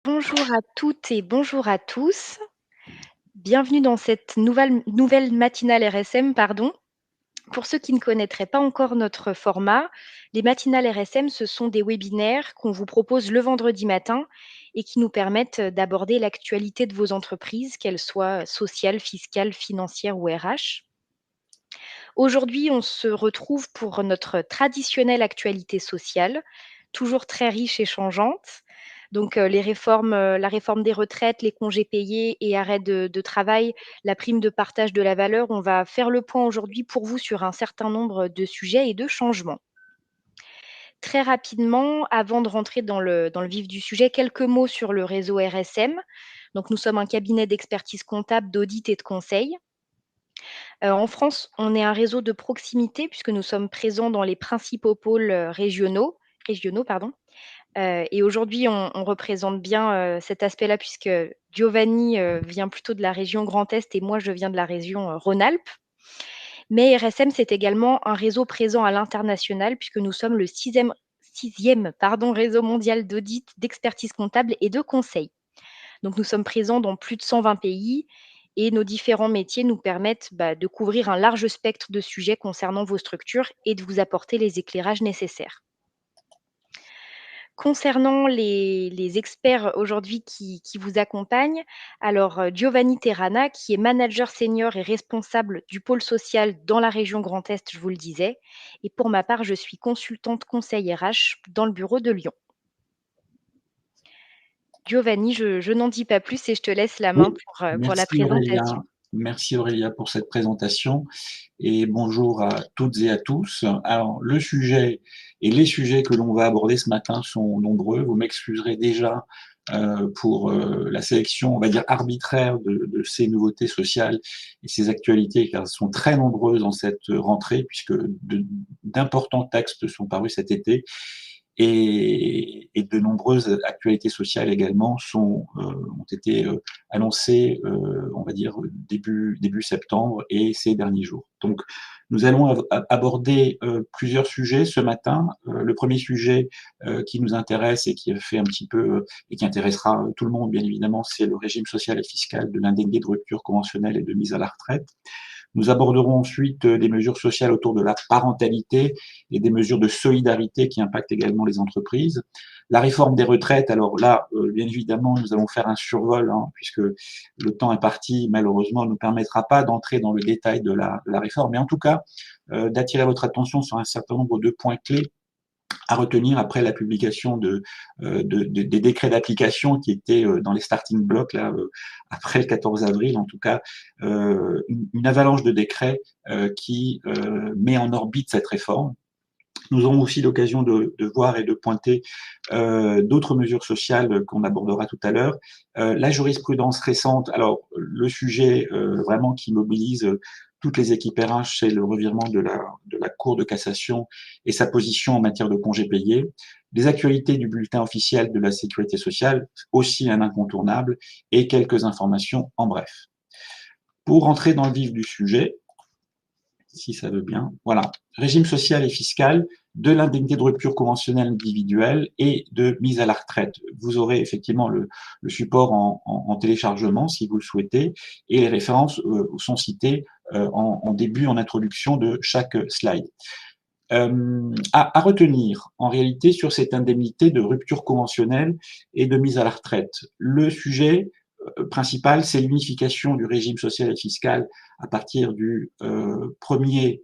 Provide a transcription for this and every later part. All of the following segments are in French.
Bonjour à toutes et bonjour à tous. Bienvenue dans cette nouvelle matinale RSM, pardon. Pour ceux qui ne connaîtraient pas encore notre format, les matinales RSM, ce sont des webinaires qu'on vous propose le vendredi matin et qui nous permettent d'aborder l'actualité de vos entreprises, qu'elles soient sociales, fiscales, financières ou RH. Aujourd'hui, on se retrouve pour notre traditionnelle actualité sociale, toujours très riche et changeante. Donc, les réformes, la réforme des retraites, les congés payés et arrêt de travail, la prime de partage de la valeur. On va faire le point aujourd'hui pour vous sur un certain nombre de sujets et de changements. Très rapidement, avant de rentrer dans le vif du sujet, quelques mots sur le réseau RSM. Donc, nous sommes un cabinet d'expertise comptable, d'audit et de conseil. En France, on est un réseau de proximité puisque nous sommes présents dans les principaux pôles, régionaux, pardon. Et aujourd'hui, on représente bien, cet aspect-là puisque Giovanni, vient plutôt de la région Grand Est et moi, je viens de la région, Rhône-Alpes. Mais RSM, c'est également un réseau présent à l'international puisque nous sommes le sixième, pardon, réseau mondial d'audit, d'expertise comptable et de conseil. Donc nous sommes présents dans plus de 120 pays et nos différents métiers nous permettent, de couvrir un large spectre de sujets concernant vos structures et de vous apporter les éclairages nécessaires. Concernant les experts aujourd'hui qui vous accompagnent, alors, Giovanni Terrana qui est manager senior et responsable du pôle social dans la région Grand Est, je vous le disais, et pour ma part, je suis consultante conseil RH dans le bureau de Lyon. Giovanni, je n'en dis pas plus et je te laisse la main Oui, pour la présentation. merci Aurélia pour cette présentation et bonjour à toutes et à tous. Alors, le sujet et les sujets que l'on va aborder ce matin sont nombreux. Vous m'excuserez déjà pour la sélection, on va dire, arbitraire de ces nouveautés sociales et ces actualités, car elles sont très nombreuses en cette rentrée, puisque d'importants textes sont parus cet été et de nombreuses actualités sociales également ont été annoncées, on va dire, début septembre et ces derniers jours. Donc, nous allons aborder plusieurs sujets ce matin. Le premier sujet qui nous intéresse et qui a fait un petit peu et qui intéressera tout le monde, bien évidemment, c'est le régime social et fiscal de l'indemnité de rupture conventionnelle et de mise à la retraite. Nous aborderons ensuite des mesures sociales autour de la parentalité et des mesures de solidarité qui impactent également les entreprises. La réforme des retraites, alors là, bien évidemment, nous allons faire un survol, hein, puisque le temps imparti, malheureusement, ne nous permettra pas d'entrer dans le détail de la réforme, mais en tout cas, d'attirer votre attention sur un certain nombre de points clés à retenir après la publication des décrets d'application qui étaient dans les starting blocks là, après le 14 avril, en tout cas, une avalanche de décrets qui met en orbite cette réforme. Nous aurons aussi l'occasion de voir et de pointer d'autres mesures sociales qu'on abordera tout à l'heure. La jurisprudence récente, alors le sujet vraiment qui mobilise toutes les équipes RH, c'est le revirement de la Cour de cassation et sa position en matière de congés payés. Les actualités du bulletin officiel de la sécurité sociale, aussi un incontournable, et quelques informations en bref. Pour rentrer dans le vif du sujet, si ça veut bien. Voilà. Régime social et fiscal de l'indemnité de rupture conventionnelle individuelle et de mise à la retraite. Vous aurez effectivement le support en téléchargement si vous le souhaitez et les références sont citées en début, en introduction de chaque slide. À retenir en réalité sur cette indemnité de rupture conventionnelle et de mise à la retraite. Le sujet principal, c'est l'unification du régime social et fiscal à partir du 1er,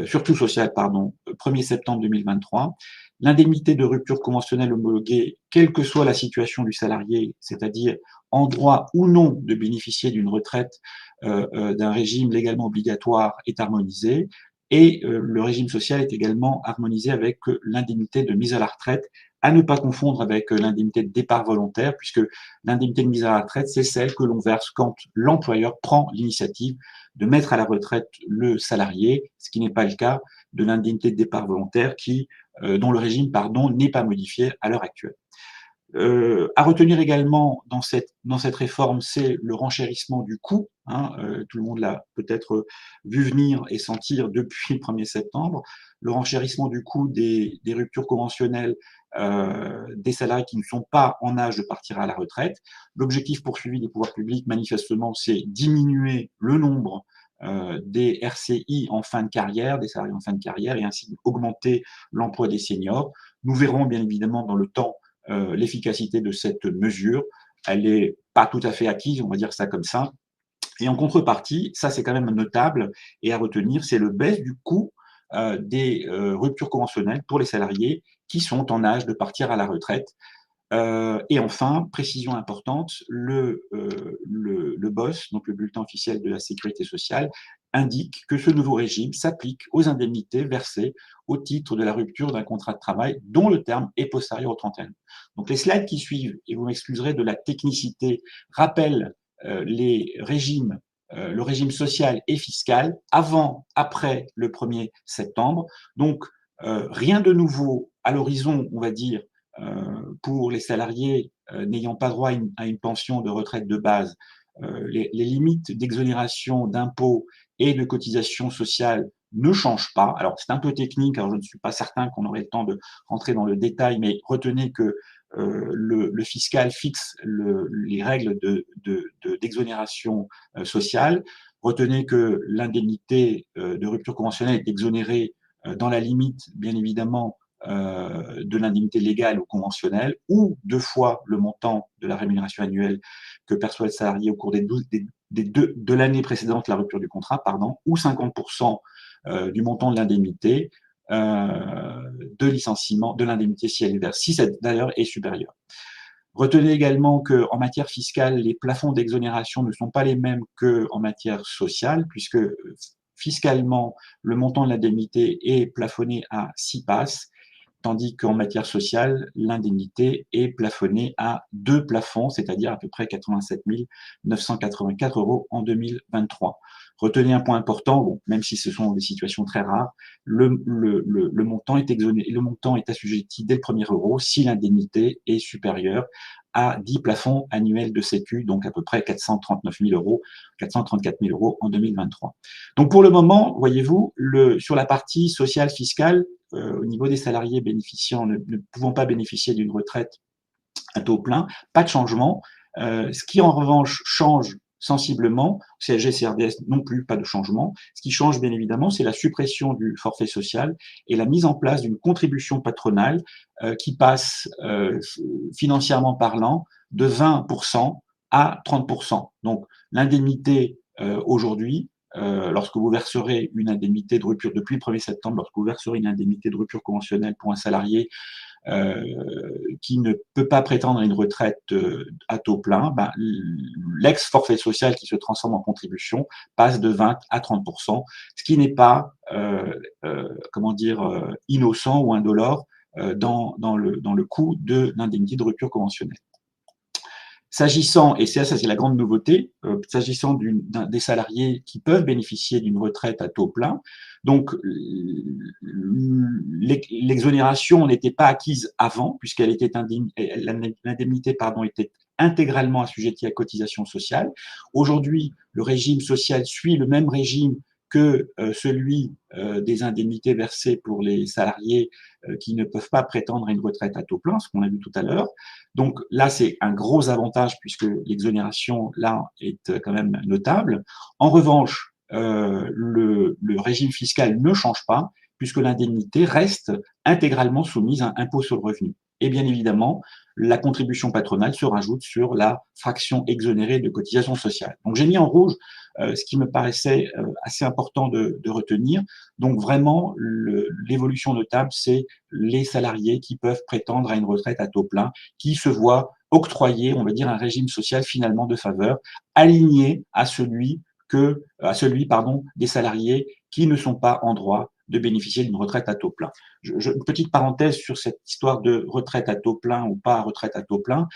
surtout social, pardon, 1er septembre 2023. L'indemnité de rupture conventionnelle homologuée, quelle que soit la situation du salarié, c'est-à-dire en droit ou non de bénéficier d'une retraite d'un régime légalement obligatoire, est harmonisée. Et le régime social est également harmonisé avec l'indemnité de mise à la retraite, à ne pas confondre avec l'indemnité de départ volontaire, puisque l'indemnité de mise à la retraite, c'est celle que l'on verse quand l'employeur prend l'initiative de mettre à la retraite le salarié, ce qui n'est pas le cas de l'indemnité de départ volontaire dont le régime, pardon, n'est pas modifié à l'heure actuelle. À retenir également dans cette réforme, c'est le renchérissement du coût. Tout le monde l'a peut-être vu venir et sentir depuis le 1er septembre. Le renchérissement du coût des ruptures conventionnelles des salariés qui ne sont pas en âge de partir à la retraite. L'objectif poursuivi des pouvoirs publics, manifestement, c'est diminuer le nombre des RCI en fin de carrière, des salariés en fin de carrière, et ainsi augmenter l'emploi des seniors. Nous verrons bien évidemment dans le temps l'efficacité de cette mesure. Elle n'est pas tout à fait acquise, on va dire ça comme ça. Et en contrepartie, ça c'est quand même notable et à retenir, c'est le baisse du coût des ruptures conventionnelles pour les salariés qui sont en âge de partir à la retraite. Et enfin, précision importante, le BOSS, donc le bulletin officiel de la sécurité sociale, indique que ce nouveau régime s'applique aux indemnités versées au titre de la rupture d'un contrat de travail dont le terme est postérieur au 31 août. Donc les slides qui suivent, et vous m'excuserez de la technicité, rappellent les régimes, le régime social et fiscal avant, après le 1er septembre. Donc rien de nouveau à l'horizon, on va dire, pour les salariés n'ayant pas droit à une pension de retraite de base. Les limites d'exonération d'impôts et de cotisations sociales ne changent pas. Alors c'est un peu technique, alors je ne suis pas certain qu'on aurait le temps de rentrer dans le détail, mais retenez que le fiscal fixe les règles d'exonération sociale. Retenez que l'indemnité de rupture conventionnelle est exonérée dans la limite, bien évidemment, de l'indemnité légale ou conventionnelle, ou 2 fois le montant de la rémunération annuelle que perçoit le salarié au cours de l'année précédente la rupture du contrat, pardon, ou 50% du montant de l'indemnité de licenciement, de l'indemnité si elle est versée, si cette d'ailleurs est supérieure. Retenez également qu'en matière fiscale, les plafonds d'exonération ne sont pas les mêmes qu'en matière sociale, puisque fiscalement, le montant de l'indemnité est plafonné à 6 passes, tandis qu'en matière sociale, l'indemnité est plafonnée à 2 plafonds, c'est-à-dire à peu près 87 984 € en 2023. Retenez un point important, bon, même si ce sont des situations très rares, le montant est exonéré, le montant est assujetti dès le premier euro si l'indemnité est supérieure à 10 plafonds annuels de sécu, donc à peu près 439 000 euros, 434 000 euros en 2023. Donc pour le moment, voyez-vous, sur la partie sociale fiscale, au niveau des salariés bénéficiant, ne pouvant pas bénéficier d'une retraite à taux plein, pas de changement. Ce qui en revanche change sensiblement, CSG, CRDS non plus, pas de changement. Ce qui change bien évidemment, c'est la suppression du forfait social et la mise en place d'une contribution patronale qui passe financièrement parlant de 20% à 30%. Donc l'indemnité aujourd'hui, lorsque vous verserez une indemnité de rupture, depuis le 1er septembre, lorsque vous verserez une indemnité de rupture conventionnelle pour un salarié qui ne peut pas prétendre à une retraite à taux plein, ben, l'ex-forfait social qui se transforme en contribution passe de 20 à 30%, ce qui n'est pas, comment dire, innocent ou indolore dans le coût de l'indemnité de rupture conventionnelle. S'agissant, et ça c'est la grande nouveauté, s'agissant des salariés qui peuvent bénéficier d'une retraite à taux plein, donc l'exonération n'était pas acquise avant, puisqu'elle était l'indemnité était intégralement assujettie à cotisation sociale. Aujourd'hui, le régime social suit le même régime que celui des indemnités versées pour les salariés qui ne peuvent pas prétendre à une retraite à taux plein, ce qu'on a vu tout à l'heure. Donc là, c'est un gros avantage puisque l'exonération, là, est quand même notable. En revanche, le régime fiscal ne change pas puisque l'indemnité reste intégralement soumise à un impôt sur le revenu. Et bien évidemment, la contribution patronale se rajoute sur la fraction exonérée de cotisation sociale. Donc j'ai mis en rouge ce qui me paraissait assez important de retenir. Donc vraiment, l'évolution notable, c'est les salariés qui peuvent prétendre à une retraite à taux plein, qui se voient octroyer, on va dire, un régime social finalement de faveur, aligné à celui des salariés qui ne sont pas en droit de bénéficier d'une retraite à taux plein. Une petite parenthèse sur cette histoire de retraite à taux plein ou pas retraite à taux plein,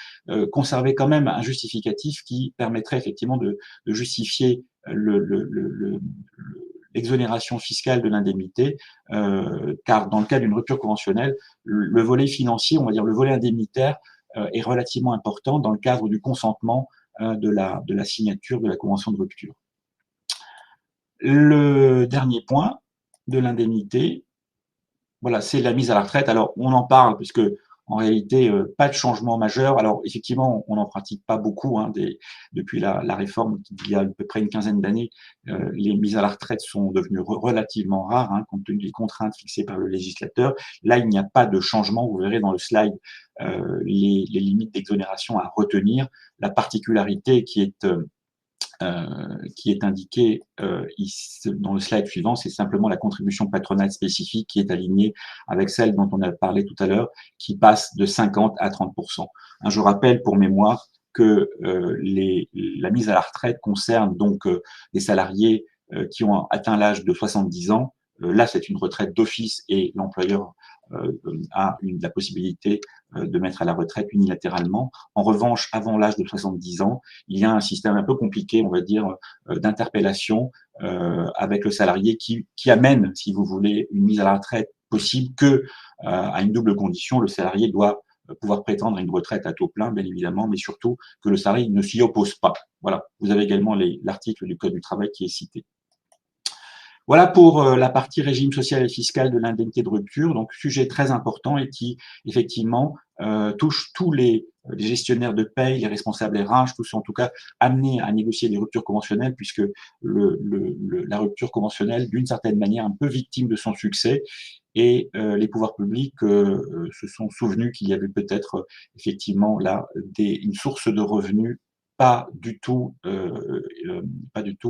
conserver quand même un justificatif qui permettrait effectivement de justifier l'exonération fiscale de l'indemnité, car dans le cas d'une rupture conventionnelle, le volet financier, on va dire le volet indemnitaire, est relativement importante dans le cadre du consentement de la signature de la convention de rupture. Le dernier point de l'indemnité, voilà, c'est la mise à la retraite. Alors, on en parle puisque en réalité, pas de changement majeur. Alors, effectivement, on n'en pratique pas beaucoup depuis la réforme il y a à peu près une quinzaine d'années. Les mises à la retraite sont devenues relativement rares, compte tenu des contraintes fixées par le législateur. Là, il n'y a pas de changement. Vous verrez dans le slide les limites d'exonération à retenir. La particularité qui est indiqué dans le slide suivant, c'est simplement la contribution patronale spécifique qui est alignée avec celle dont on a parlé tout à l'heure, qui passe de 50 à 30%. Je rappelle pour mémoire que la mise à la retraite concerne donc les salariés qui ont atteint l'âge de 70 ans. Là, c'est une retraite d'office et l'employeur a la possibilité de mettre à la retraite unilatéralement. En revanche, avant l'âge de 70 ans, il y a un système un peu compliqué, on va dire, d'interpellation avec le salarié qui amène, si vous voulez, une mise à la retraite possible que à une double condition. Le salarié doit pouvoir prétendre à une retraite à taux plein, bien évidemment, mais surtout que le salarié ne s'y oppose pas. Voilà. Vous avez également l'article du Code du travail qui est cité. Voilà pour la partie régime social et fiscal de l'indemnité de rupture, donc sujet très important et qui effectivement touche tous les gestionnaires de paye, les responsables RH, tous sont en tout cas amenés à négocier des ruptures conventionnelles puisque la rupture conventionnelle, d'une certaine manière, un peu victime de son succès et les pouvoirs publics se sont souvenus qu'il y avait peut-être effectivement là une source de revenus pas du tout,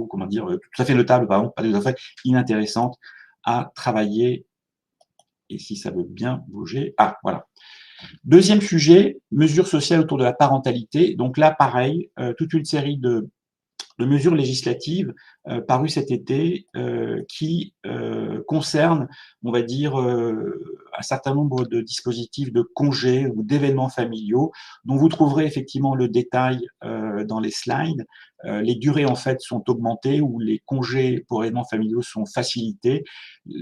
comment dire, tout à fait notable, pardon, pas tout à fait inintéressante à travailler. Et si ça veut bien bouger, voilà. Deuxième sujet, mesures sociales autour de la parentalité. Donc là, pareil, toute une série de mesures législatives parues cet été qui concernent, on va dire, un certain nombre de dispositifs de congés ou d'événements familiaux dont vous trouverez effectivement le détail dans les slides. Les durées en fait sont augmentées ou les congés pour événements familiaux sont facilités.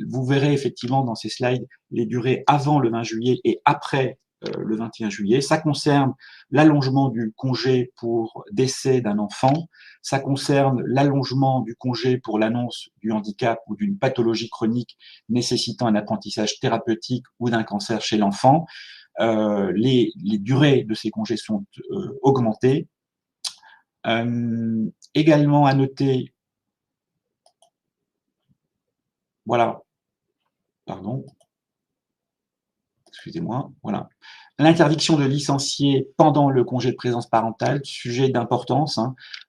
Vous verrez effectivement dans ces slides les durées avant le 20 juillet et après le 21 juillet. Ça concerne l'allongement du congé pour décès d'un enfant. Ça concerne l'allongement du congé pour l'annonce du handicap ou d'une pathologie chronique nécessitant un apprentissage thérapeutique ou d'un cancer chez l'enfant. Les durées de ces congés sont augmentées. Également à noter, voilà, pardon, excusez-moi, voilà. L'interdiction de licencier pendant le congé de présence parentale, sujet d'importance,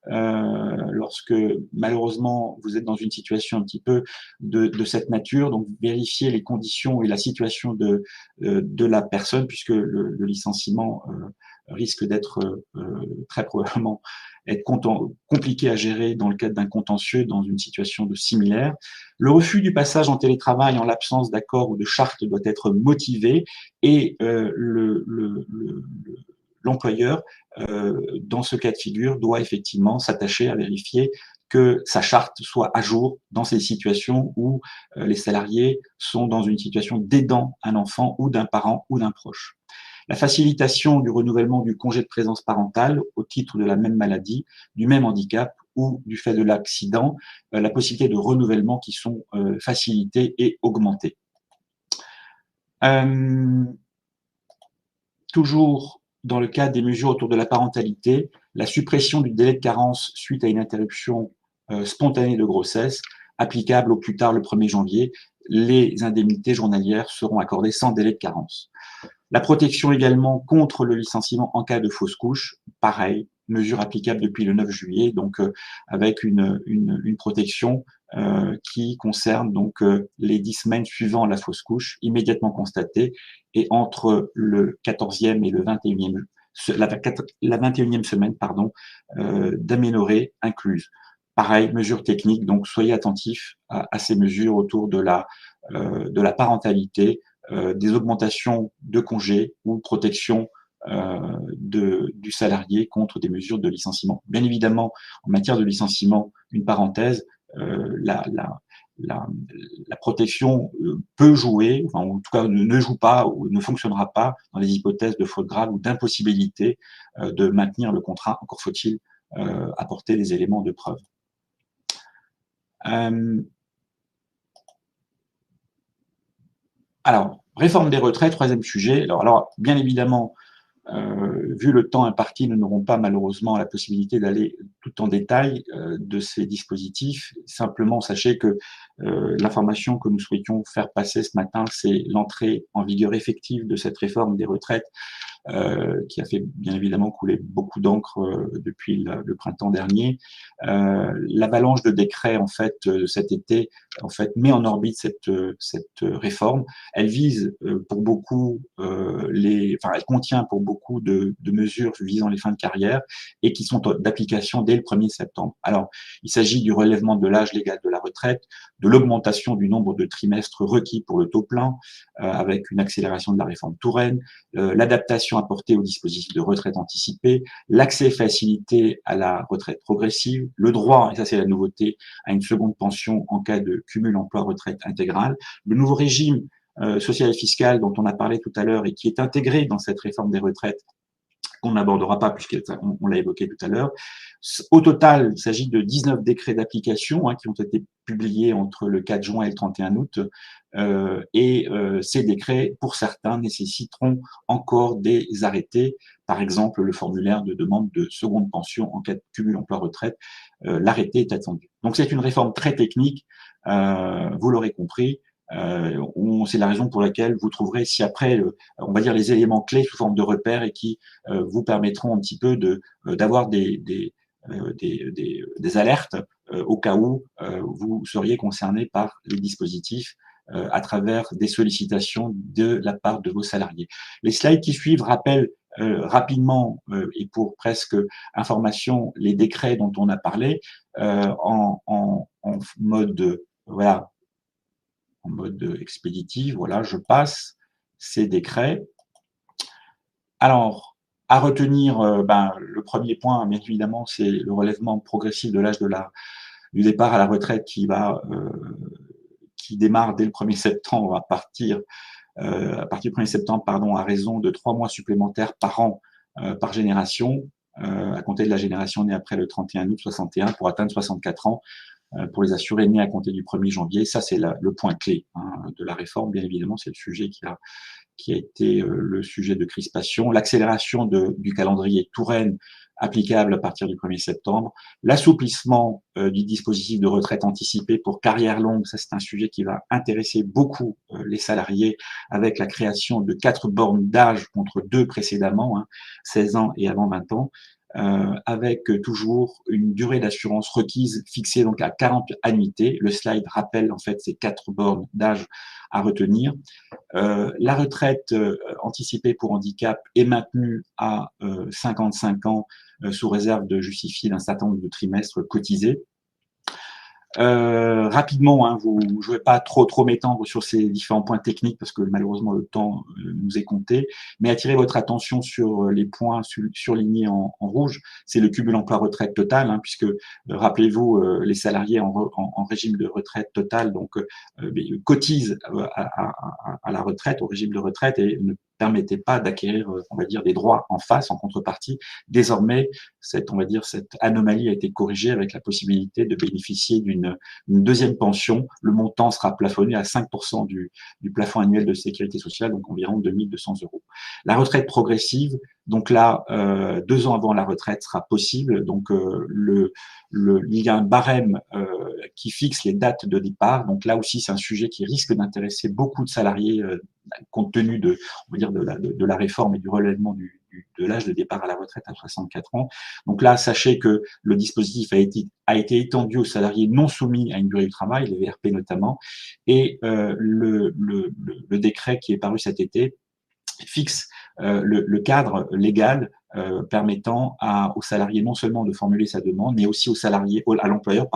lorsque malheureusement vous êtes dans une situation un petit peu de cette nature, donc vérifiez les conditions et la situation de la personne, puisque le licenciement risque d'être très probablement être compliqué à gérer dans le cadre d'un contentieux dans une situation de similaire. Le refus du passage en télétravail en l'absence d'accord ou de charte doit être motivé et l'employeur, dans ce cas de figure, doit effectivement s'attacher à vérifier que sa charte soit à jour dans ces situations où les salariés sont dans une situation d'aidant un enfant ou d'un parent ou d'un proche. La facilitation du renouvellement du congé de présence parentale au titre de la même maladie, du même handicap ou du fait de l'accident, la possibilité de renouvellement qui sont facilitées et augmentées. Toujours dans le cadre des mesures autour de la parentalité, la suppression du délai de carence suite à une interruption spontanée de grossesse, applicable au plus tard le 1er janvier. Les indemnités journalières seront accordées sans délai de carence. La protection également contre le licenciement en cas de fausse couche, pareil, mesure applicable depuis le 9 juillet, donc avec une protection qui concerne donc les 10 semaines suivant la fausse couche, immédiatement constatée, et entre le 14e et le 21e, la 21e semaine, pardon, d'aménorrhée incluse. Pareil, mesure technique, donc soyez attentifs à ces mesures autour de la parentalité, des augmentations de congés ou protection du salarié contre des mesures de licenciement. Bien évidemment, en matière de licenciement, une parenthèse, la protection peut jouer, enfin, en tout cas ne joue pas ou ne fonctionnera pas dans les hypothèses de faute grave ou d'impossibilité de maintenir le contrat, encore faut-il apporter des éléments de preuve. Alors, réforme des retraites, troisième sujet. Alors bien évidemment, vu le temps imparti, nous n'aurons pas malheureusement la possibilité d'aller tout en détail de ces dispositifs. Simplement, sachez que l'information que nous souhaitions faire passer ce matin, c'est l'entrée en vigueur effective de cette réforme des retraites qui a fait bien évidemment couler beaucoup d'encre depuis le printemps dernier. L'avalanche de décrets en fait cet été en fait met en orbite cette réforme. Elle vise pour beaucoup elle contient pour beaucoup de mesures visant les fins de carrière et qui sont d'application dès le 1er septembre. Alors, il s'agit du relèvement de l'âge légal de la retraite, de l'augmentation du nombre de trimestres requis pour le taux plein, avec une accélération de la réforme Touraine, l'adaptation apportée au dispositif de retraite anticipée, l'accès facilité à la retraite progressive, le droit, et ça c'est la nouveauté, à une seconde pension en cas de cumul emploi-retraite intégrale, le nouveau régime social et fiscal dont on a parlé tout à l'heure et qui est intégré dans cette réforme des retraites qu'on n'abordera pas puisqu'on l'a évoqué tout à l'heure. Au total, il s'agit de 19 décrets d'application qui ont été publiés entre le 4 juin et le 31 août. Ces décrets, pour certains, nécessiteront encore des arrêtés. Par exemple, le formulaire de demande de seconde pension en cas de cumul emploi-retraite. L'arrêté est attendu. Donc c'est une réforme très technique, vous l'aurez compris. C'est la raison pour laquelle vous trouverez ci-après, on va dire, les éléments clés sous forme de repères et qui vous permettront un petit peu d'avoir des alertes au cas où vous seriez concerné par les dispositifs à travers des sollicitations de la part de vos salariés. Les slides qui suivent rappellent rapidement et pour presque information les décrets dont on a parlé en mode voilà, en mode expéditif. Voilà, je passe ces décrets. Alors, à retenir, le premier point, bien évidemment, c'est le relèvement progressif de l'âge du départ à la retraite qui démarre dès le 1er septembre à partir du 1er septembre, à raison de 3 mois supplémentaires par an par génération, à compter de la génération née après le 31 août 61 pour atteindre 64 ans. Pour les assurés nés à compter du 1er janvier. Ça, c'est le point clé de la réforme. Bien évidemment, c'est le sujet qui a été le sujet de crispation. L'accélération du calendrier Touraine applicable à partir du 1er septembre. L'assouplissement du dispositif de retraite anticipée pour carrière longue. Ça, c'est un sujet qui va intéresser beaucoup les salariés avec la création de 4 bornes d'âge contre 2 précédemment, 16 ans et avant 20 ans. Avec toujours une durée d'assurance requise fixée donc à 40 annuités. Le slide rappelle en fait ces 4 bornes d'âge à retenir. La retraite anticipée pour handicap est maintenue à 55 ans sous réserve de justifier d'un certain nombre de trimestres cotisés. Rapidement, je ne vais pas trop m'étendre sur ces différents points techniques parce que malheureusement le temps nous est compté, mais attirer votre attention sur les points surlignés en rouge. C'est le cumul emploi-retraite total, puisque rappelez-vous, les salariés en régime de retraite totale cotisent à la retraite, au régime de retraite et ne permettaient pas d'acquérir, on va dire, des droits en face, en contrepartie. Désormais, cette anomalie a été corrigée avec la possibilité de bénéficier d'une deuxième pension. Le montant sera plafonné à 5% du plafond annuel de sécurité sociale, donc environ 2 200 €. La retraite progressive, donc là, 2 ans avant la retraite sera possible. Donc, il y a un barème qui fixe les dates de départ. Donc là aussi, c'est un sujet qui risque d'intéresser beaucoup de salariés compte tenu de la réforme et du relèvement de l'âge de départ à la retraite à 64 ans. Donc là, sachez que le dispositif a été étendu aux salariés non soumis à une durée du travail, les VRP notamment, et le décret qui est paru cet été fixe le cadre légal permettant aux salariés non seulement de formuler sa demande, mais aussi à l'employeur,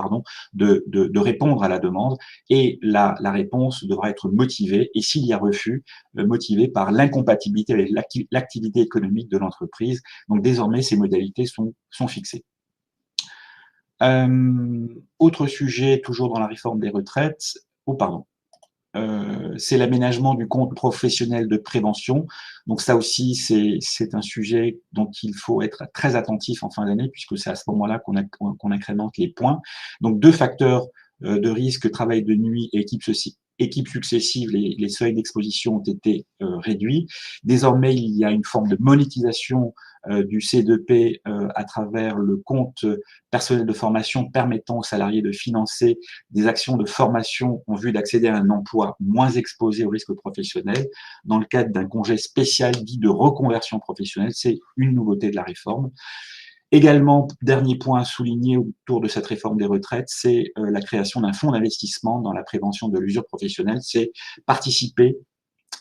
de répondre à la demande. Et la réponse devra être motivée, et s'il y a refus, motivée par l'incompatibilité avec l'activité économique de l'entreprise. Donc désormais, ces modalités sont fixées. Autre sujet, toujours dans la réforme des retraites, c'est l'aménagement du compte professionnel de prévention. Donc ça aussi, c'est un sujet dont il faut être très attentif en fin d'année, puisque c'est à ce moment-là qu'on incrémente les points. Donc deux facteurs de risque, travail de nuit et équipes successives, les seuils d'exposition ont été réduits. Désormais, il y a une forme de monétisation du C2P à travers le compte personnel de formation permettant aux salariés de financer des actions de formation en vue d'accéder à un emploi moins exposé au risque professionnel dans le cadre d'un congé spécial dit de reconversion professionnelle. C'est une nouveauté de la réforme. Également, dernier point à souligner autour de cette réforme des retraites, c'est la création d'un fonds d'investissement dans la prévention de l'usure professionnelle. C'est participer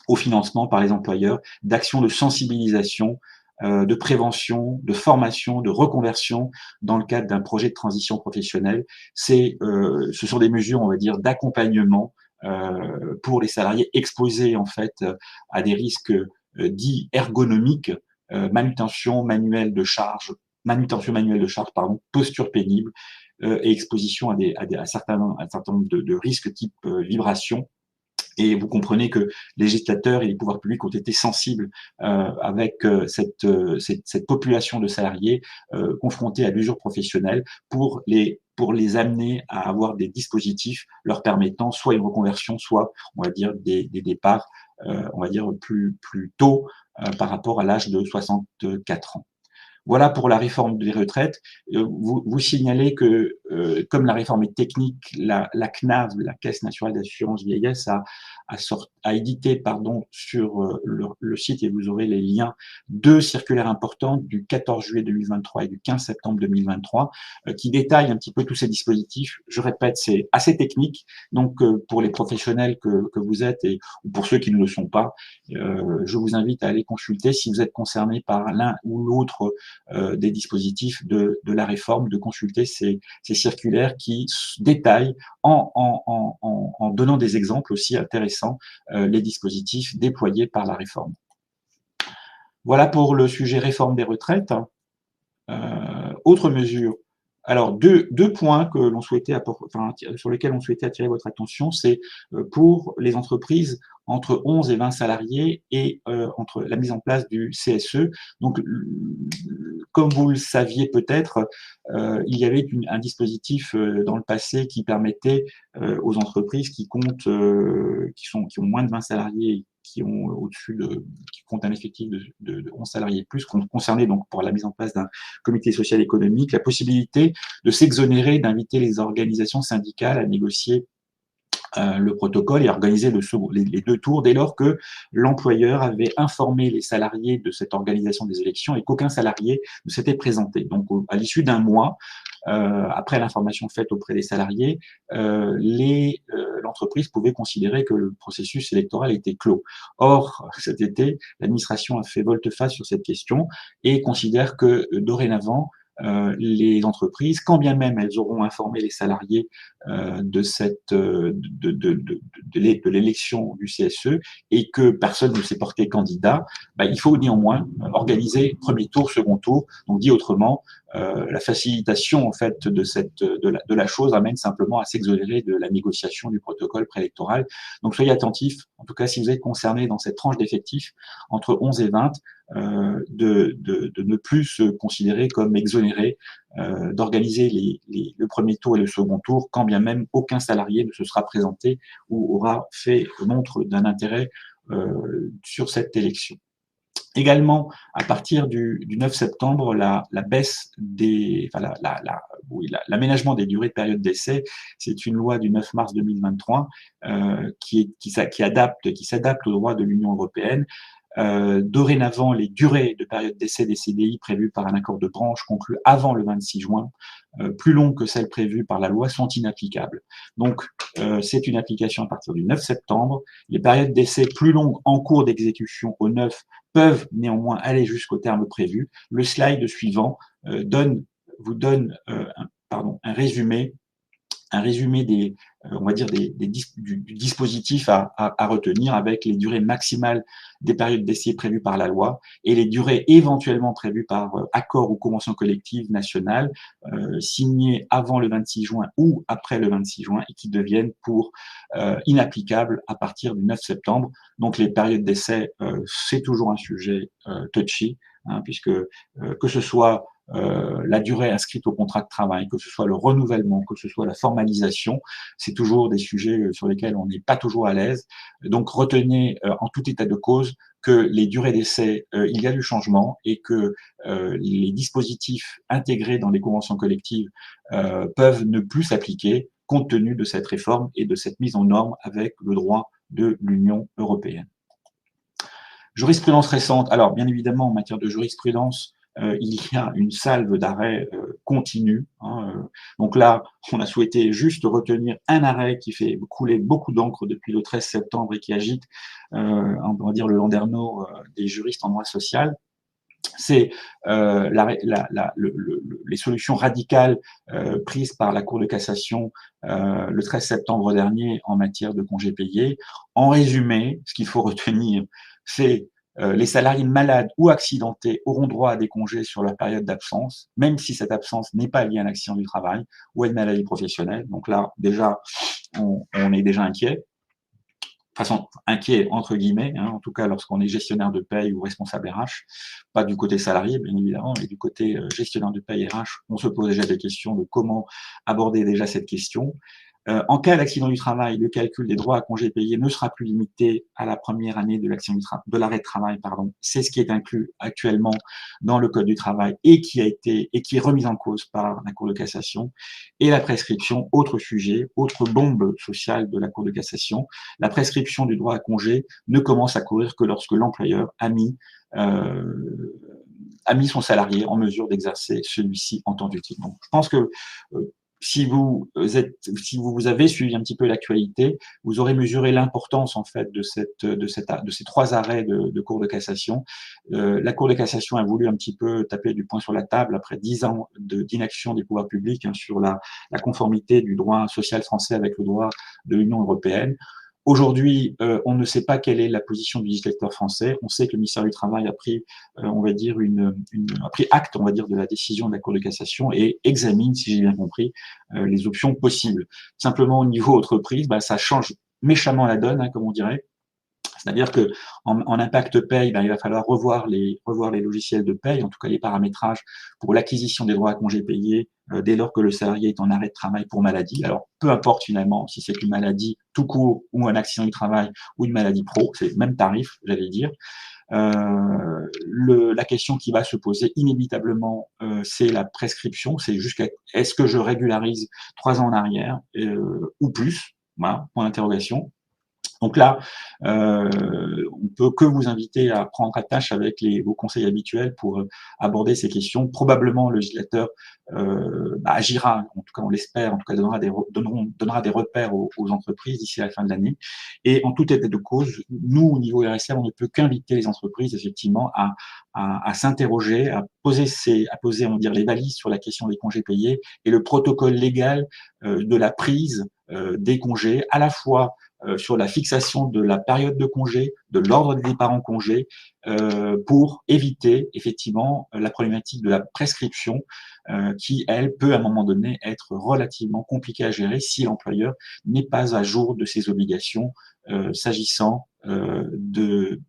au financement par les employeurs d'actions de sensibilisation, de prévention, de formation, de reconversion dans le cadre d'un projet de transition professionnelle. Ce sont des mesures, on va dire, d'accompagnement pour les salariés exposés en fait à des risques dits ergonomiques, manutention manuelle de charge, pardon, posture pénible et exposition à un certain nombre de risques type vibration. Et vous comprenez que les législateurs et les pouvoirs publics ont été sensibles avec cette population de salariés confrontés à l'usure professionnelle pour les amener à avoir des dispositifs leur permettant soit une reconversion, soit, on va dire, des départs, on va dire, plus tôt par rapport à l'âge de 64 ans. Voilà pour la réforme des retraites. Vous signalez que, comme la réforme est technique, la CNAV, la Caisse nationale d'assurance vieillesse, a édité sur le site, et vous aurez les liens, deux circulaires importantes du 14 juillet 2023 et du 15 septembre 2023, qui détaillent un petit peu tous ces dispositifs. Je répète, c'est assez technique, donc pour les professionnels que vous êtes ou pour ceux qui ne le sont pas, je vous invite à aller consulter si vous êtes concerné par l'un ou l'autre des dispositifs de la réforme, de consulter ces circulaires qui détaillent en donnant des exemples aussi intéressants les dispositifs déployés par la réforme. Voilà pour le sujet réforme des retraites. Autre mesure. Alors, deux points que l'on souhaitait sur lesquels on souhaitait attirer votre attention, c'est pour les entreprises entre 11 et 20 salariés et entre la mise en place du CSE. Donc, comme vous le saviez peut-être, il y avait un dispositif dans le passé qui permettait aux entreprises qui ont moins de 20 salariés, qui comptent un effectif de 11 salariés plus, concernés donc pour la mise en place d'un comité social économique, la possibilité de s'exonérer, d'inviter les organisations syndicales à négocier le protocole et organiser les deux tours dès lors que l'employeur avait informé les salariés de cette organisation des élections et qu'aucun salarié ne s'était présenté. Donc, à l'issue d'un mois, après l'information faite auprès des salariés, l'entreprise pouvait considérer que le processus électoral était clos. Or, cet été, l'administration a fait volte-face sur cette question et considère que dorénavant, les entreprises, quand bien même elles auront informé les salariés de l'élection du CSE et que personne ne s'est porté candidat, il faut néanmoins organiser premier tour, second tour. Donc, dit autrement, la facilitation en fait de la chose amène simplement à s'exonérer de la négociation du protocole préélectoral. Donc, soyez attentifs, en tout cas si vous êtes concerné dans cette tranche d'effectifs entre 11 et 20, de ne plus se considérer comme exonéré d'organiser le premier tour et le second tour, quand bien même aucun salarié ne se sera présenté ou aura fait montre d'un intérêt sur cette élection. Également, à partir du 9 septembre, la baisse l'aménagement des durées de période d'essai, c'est une loi du 9 mars 2023 qui s'adapte au droit de l'Union européenne. Dorénavant, les durées de période d'essai des CDI prévues par un accord de branche conclu avant le 26 juin, plus longues que celles prévues par la loi, sont inapplicables. Donc, c'est une application à partir du 9 septembre. Les périodes d'essai plus longues en cours d'exécution au 9 peuvent néanmoins aller jusqu'au terme prévu. Le slide suivant vous donne un résumé un résumé on va dire du dispositif à retenir avec les durées maximales des périodes d'essai prévues par la loi et les durées éventuellement prévues par accord ou convention collective nationale signées avant le 26 juin ou après le 26 juin et qui deviennent inapplicables à partir du 9 septembre. Donc les périodes d'essai, c'est toujours un sujet touchy, hein, puisque que ce soit la durée inscrite au contrat de travail, que ce soit le renouvellement, que ce soit la formalisation, c'est toujours des sujets sur lesquels on n'est pas toujours à l'aise. Donc retenez en tout état de cause que les durées d'essai, il y a du changement et que les dispositifs intégrés dans les conventions collectives peuvent ne plus s'appliquer compte tenu de cette réforme et de cette mise en norme avec le droit de l'Union européenne. Jurisprudence récente. Alors, bien évidemment, en matière de jurisprudence, il y a une salve d'arrêts continue. Hein, donc là, on a souhaité juste retenir un arrêt qui fait couler beaucoup d'encre depuis le 13 septembre et qui agite, on va dire, le landerneau des juristes en droit social. C'est les solutions radicales prises par la Cour de cassation le 13 septembre dernier en matière de congés payés. En résumé, ce qu'il faut retenir, c'est les salariés malades ou accidentés auront droit à des congés sur leur période d'absence, même si cette absence n'est pas liée à un accident du travail ou à une maladie professionnelle. Donc là, déjà, on est déjà inquiet. Façon inquiet entre guillemets, hein, en tout cas lorsqu'on est gestionnaire de paye ou responsable RH, pas du côté salarié bien évidemment, mais du côté gestionnaire de paye RH, on se pose déjà des questions de comment aborder déjà cette question. En cas d'accident du travail, le calcul des droits à congés payés ne sera plus limité à la première année de l'arrêt de travail, pardon. C'est ce qui est inclus actuellement dans le Code du travail et qui est remis en cause par la Cour de cassation. Et la prescription, autre sujet, autre bombe sociale de la Cour de cassation, la prescription du droit à congé ne commence à courir que lorsque l'employeur a mis son salarié en mesure d'exercer celui-ci en temps utile. Donc, je pense que si vous avez suivi un petit peu l'actualité, vous aurez mesuré l'importance en fait de ces trois arrêts de Cour de cassation. La Cour de cassation a voulu un petit peu taper du poing sur la table après 10 ans d'inaction des pouvoirs publics sur la conformité du droit social français avec le droit de l'Union européenne. Aujourd'hui, on ne sait pas quelle est la position du législateur français. On sait que le ministère du Travail a pris, on va dire, a pris acte, on va dire, de la décision de la Cour de cassation et examine, si j'ai bien compris, les options possibles. Simplement, au niveau entreprise, ça change méchamment la donne, hein, comme on dirait. C'est-à-dire que en impact paye, il va falloir revoir les logiciels de paye, en tout cas les paramétrages pour l'acquisition des droits à congés payés dès lors que le salarié est en arrêt de travail pour maladie. Alors, peu importe finalement si c'est une maladie tout court ou un accident du travail ou une maladie pro, c'est le même tarif, j'allais dire. La question qui va se poser inévitablement, c'est la prescription, c'est jusqu'à est-ce que je régularise 3 ans en arrière ou plus, voilà, point d'interrogation. Donc là, on peut que vous inviter à prendre attache avec vos conseils habituels pour aborder ces questions. Probablement, le législateur agira, en tout cas on l'espère, en tout cas donnera des repères aux entreprises d'ici la fin de l'année. Et en tout état de cause, nous, au niveau RSM, on ne peut qu'inviter les entreprises, effectivement, à s'interroger, à poser, on va dire, les valises sur la question des congés payés et le protocole légal de la prise des congés, à la fois sur la fixation de la période de congé, de l'ordre des départs en congé, pour éviter effectivement la problématique de la prescription qui, elle, peut à un moment donné être relativement compliquée à gérer si l'employeur n'est pas à jour de ses obligations s'agissant des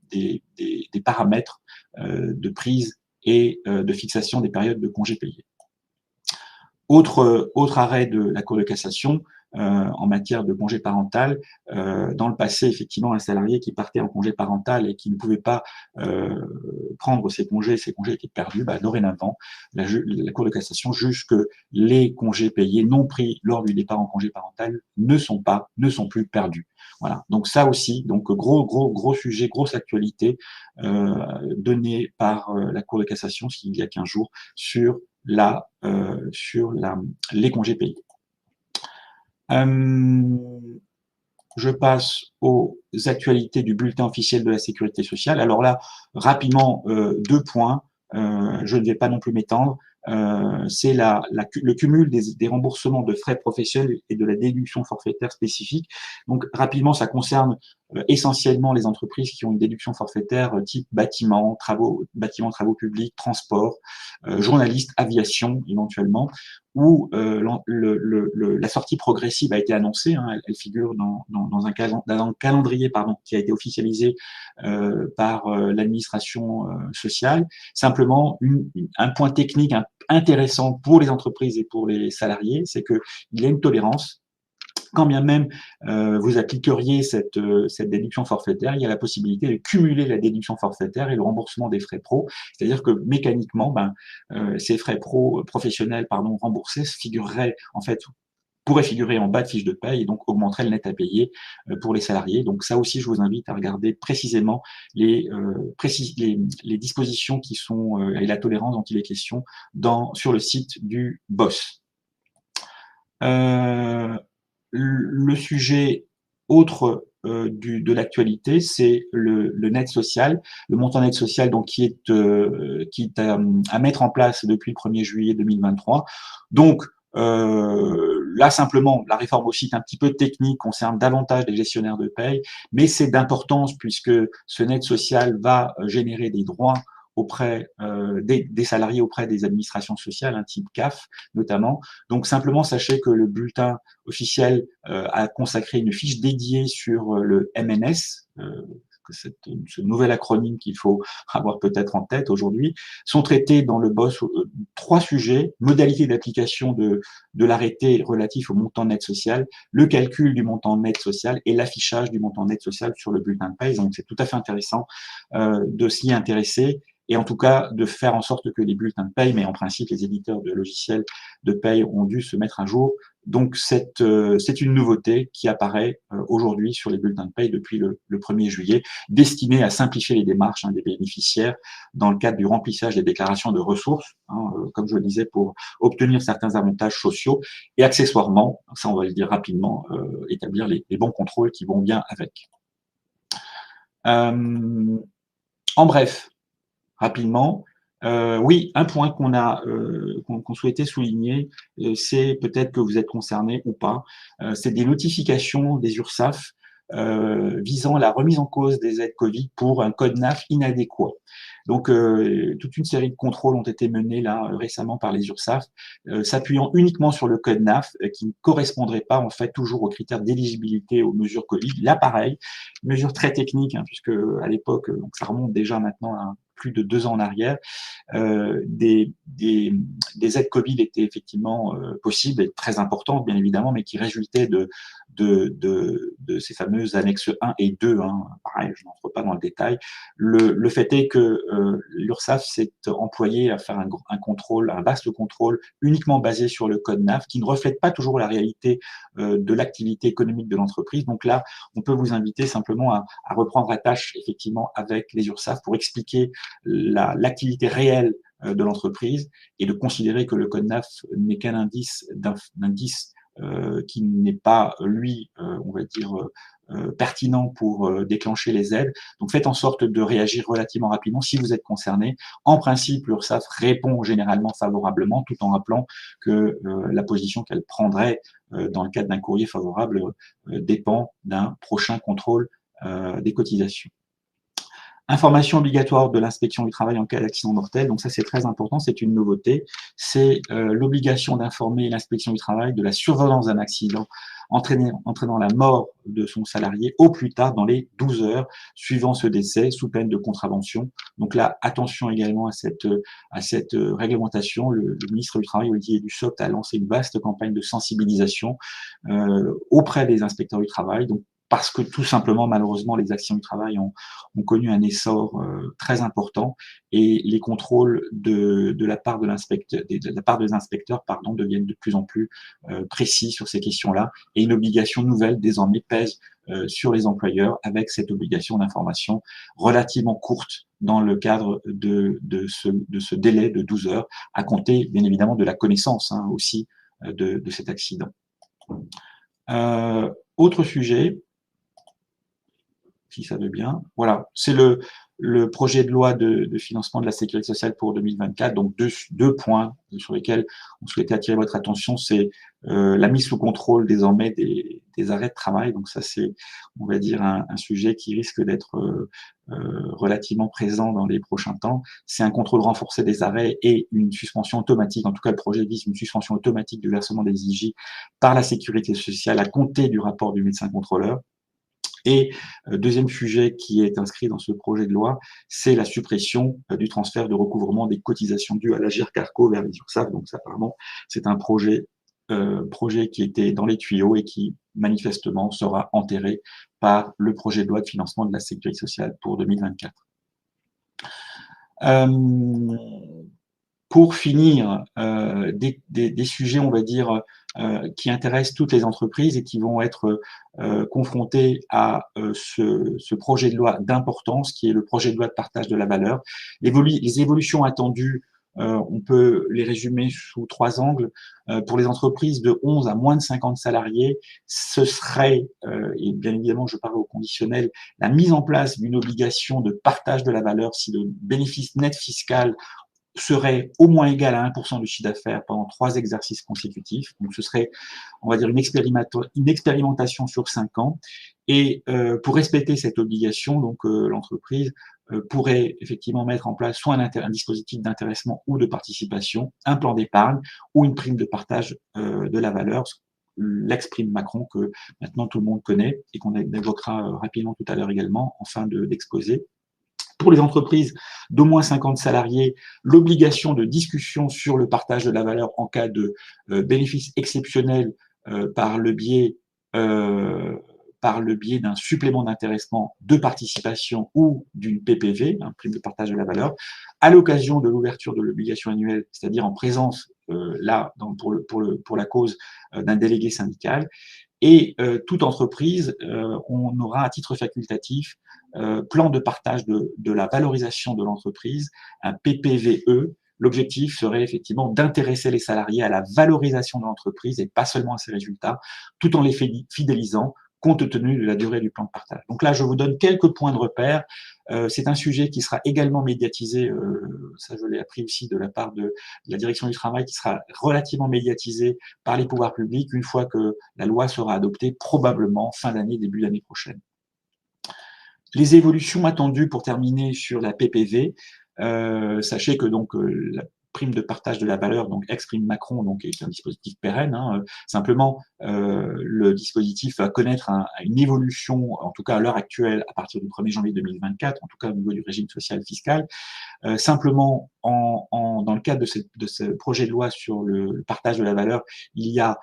paramètres de prise et de fixation des périodes de congés payés. Autre arrêt de la Cour de cassation, en matière de congé parental. Dans le passé, effectivement, un salarié qui partait en congé parental et qui ne pouvait pas prendre ses congés étaient perdus. Dorénavant, la Cour de cassation juge que les congés payés non pris lors du départ en congé parental ne sont plus perdus. Voilà. Donc ça aussi, gros sujet, grosse actualité donnée par la Cour de cassation il y a 15 jours sur les congés payés. Je passe aux actualités du bulletin officiel de la sécurité sociale. Alors là, rapidement, 2 points. Je ne vais pas non plus m'étendre. c'est le cumul des remboursements de frais professionnels et de la déduction forfaitaire spécifique. Donc, rapidement, ça concerne essentiellement les entreprises qui ont une déduction forfaitaire type bâtiment, travaux publics, transport, journalistes, aviation éventuellement, où la sortie progressive a été annoncée. Hein, elle figure dans un calendrier qui a été officialisé par l'administration sociale. Simplement, un point technique intéressant pour les entreprises et pour les salariés, c'est qu'il y a une tolérance. Quand bien même vous appliqueriez cette déduction forfaitaire, il y a la possibilité de cumuler la déduction forfaitaire et le remboursement des frais pro. C'est-à-dire que mécaniquement, ces frais professionnels remboursés pourraient figurer en bas de fiche de paye et donc augmenterait le net à payer pour les salariés. Donc ça aussi, je vous invite à regarder précisément les dispositions qui sont et la tolérance dont il est question sur le site du BOSS. Le sujet autre de l'actualité, c'est le net social, le montant net social donc qui est à mettre en place depuis le 1er juillet 2023. Donc là simplement, la réforme aussi est un petit peu technique, concerne davantage les gestionnaires de paye, mais c'est d'importance puisque ce net social va générer des droits auprès des salariés auprès des administrations sociales, un type CAF notamment. Donc simplement sachez que le bulletin officiel a consacré une fiche dédiée sur le MNS, ce nouvel acronyme qu'il faut avoir peut-être en tête aujourd'hui, sont traités dans le BOSS 3 sujets: modalité d'application de l'arrêté relatif au montant net social, le calcul du montant net social et l'affichage du montant net social sur le bulletin de paie. Donc c'est tout à fait intéressant de s'y intéresser et en tout cas de faire en sorte que les bulletins de paye, mais en principe les éditeurs de logiciels de paye ont dû se mettre à jour. Donc c'est une nouveauté qui apparaît aujourd'hui sur les bulletins de paye depuis le 1er juillet, destinée à simplifier les démarches des bénéficiaires dans le cadre du remplissage des déclarations de ressources, comme je le disais, pour obtenir certains avantages sociaux et accessoirement, ça on va le dire rapidement, établir les bons contrôles qui vont bien avec. En bref, rapidement, oui, un point qu'on souhaitait souligner, c'est peut-être que vous êtes concerné ou pas, c'est des notifications des URSSAF visant la remise en cause des aides Covid pour un code NAF inadéquat. Donc, toute une série de contrôles ont été menés là récemment par les URSSAF, s'appuyant uniquement sur le code NAF qui ne correspondrait pas en fait toujours aux critères d'éligibilité aux mesures Covid. Là, pareil, mesure très technique, puisque à l'époque, donc ça remonte déjà maintenant à plus de 2 ans en arrière, des aides Covid étaient effectivement possibles et très importantes, bien évidemment, mais qui résultaient de ces fameuses annexes 1 et 2. Pareil, je n'entre pas dans le détail. Le fait est que l'URSSAF s'est employé à faire un contrôle, un vaste contrôle uniquement basé sur le code NAF, qui ne reflète pas toujours la réalité de l'activité économique de l'entreprise. Donc là, on peut vous inviter simplement à reprendre la tâche effectivement avec les URSSAF pour expliquer l'activité réelle de l'entreprise et de considérer que le code NAF n'est qu'un indice qui n'est pas, lui, on va dire, pertinent pour déclencher les aides. Donc faites en sorte de réagir relativement rapidement si vous êtes concerné. En principe, l'URSSAF répond généralement favorablement, tout en rappelant que la position qu'elle prendrait dans le cadre d'un courrier favorable dépend d'un prochain contrôle des cotisations. Information obligatoire de l'inspection du travail en cas d'accident mortel. Donc ça, c'est très important, c'est une nouveauté. C'est l'obligation d'informer l'inspection du travail de la survenance d'un accident entraînant la mort de son salarié au plus tard dans les 12 heures suivant ce décès, sous peine de contravention. Donc là, attention également à cette réglementation. Le ministre du Travail, Olivier Dussopt, a lancé une vaste campagne de sensibilisation auprès des inspecteurs du travail. Donc, parce que tout simplement, malheureusement, les accidents du travail ont connu un essor très important et les contrôles de la part des inspecteurs deviennent de plus en plus précis sur ces questions-là et une obligation nouvelle désormais pèse sur les employeurs avec cette obligation d'information relativement courte dans le cadre de ce délai de 12 heures à compter bien évidemment de la connaissance aussi de cet accident. Autre sujet, si ça veut bien. Voilà, c'est le projet de loi de financement de la sécurité sociale pour 2024. Donc deux points sur lesquels on souhaitait attirer votre attention, c'est la mise sous contrôle désormais des arrêts de travail. Donc ça, c'est, on va dire, un sujet qui risque d'être relativement présent dans les prochains temps. C'est un contrôle renforcé des arrêts et une suspension automatique. En tout cas, le projet vise une suspension automatique du versement des IJ par la sécurité sociale à compter du rapport du médecin contrôleur. Et deuxième sujet qui est inscrit dans ce projet de loi, c'est la suppression du transfert de recouvrement des cotisations dues à l'Agirc Arrco vers les URSSAF. Donc ça, apparemment, c'est un projet qui était dans les tuyaux et qui manifestement sera enterré par le projet de loi de financement de la sécurité sociale pour 2024. Pour finir, des sujets, on va dire, qui intéressent toutes les entreprises et qui vont être confrontées à ce projet de loi d'importance, qui est le projet de loi de partage de la valeur. Les évolutions attendues, on peut les résumer sous 3 angles. Pour les entreprises de 11 à moins de 50 salariés, ce serait, et bien évidemment je parle au conditionnel, la mise en place d'une obligation de partage de la valeur si le bénéfice net fiscal serait au moins égal à 1% du chiffre d'affaires pendant 3 exercices consécutifs. Donc ce serait, on va dire, une expérimentation sur 5 ans. Et pour respecter cette obligation, donc l'entreprise pourrait effectivement mettre en place soit un dispositif d'intéressement ou de participation, un plan d'épargne ou une prime de partage de la valeur, l'ex-prime Macron que maintenant tout le monde connaît et qu'on évoquera rapidement tout à l'heure également en fin d'exposé. Pour les entreprises d'au moins 50 salariés, l'obligation de discussion sur le partage de la valeur en cas de bénéfice exceptionnel par le biais d'un supplément d'intéressement, de participation ou d'une PPV, prime de partage de la valeur, à l'occasion de l'ouverture de l'obligation annuelle, c'est-à-dire en présence, pour la cause d'un délégué syndical. Et toute entreprise, on aura à titre facultatif plan de partage de la valorisation de l'entreprise, un PPVE. L'objectif serait effectivement d'intéresser les salariés à la valorisation de l'entreprise et pas seulement à ses résultats, tout en les fidélisant compte tenu de la durée du plan de partage. Donc là, je vous donne quelques points de repère. C'est un sujet qui sera également médiatisé, ça je l'ai appris aussi de la part de la direction du travail, qui sera relativement médiatisé par les pouvoirs publics une fois que la loi sera adoptée, probablement fin d'année, début d'année prochaine. Les évolutions attendues pour terminer sur la PPV, sachez que donc la prime de partage de la valeur, donc ex-prime Macron, donc est un dispositif pérenne. Simplement, le dispositif va connaître une évolution, en tout cas à l'heure actuelle, à partir du 1er janvier 2024, en tout cas au niveau du régime social fiscal. Simplement, dans le cadre de ce projet de loi sur le partage de la valeur, il y a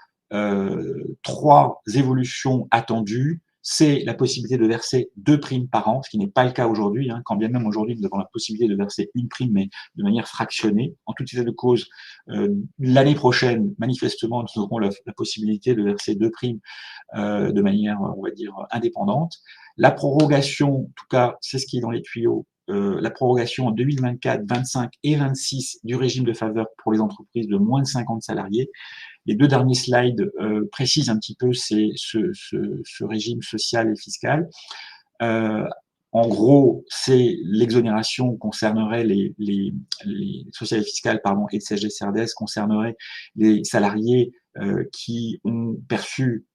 3 évolutions attendues. C'est la possibilité de verser 2 primes par an, ce qui n'est pas le cas aujourd'hui, quand bien même aujourd'hui nous avons la possibilité de verser une prime, mais de manière fractionnée. En tout état de cause, l'année prochaine, manifestement, nous aurons la possibilité de verser 2 primes de manière, on va dire, indépendante. La prorogation, en tout cas, c'est ce qui est dans les tuyaux, la prorogation en 2024, 25 et 26 du régime de faveur pour les entreprises de moins de 50 salariés. Les 2 derniers slides précisent un petit peu ce régime social et fiscal. En gros, c'est l'exonération concernerait les sociales et fiscales, et de CSG-CRDS concernerait les salariés qui ont perçu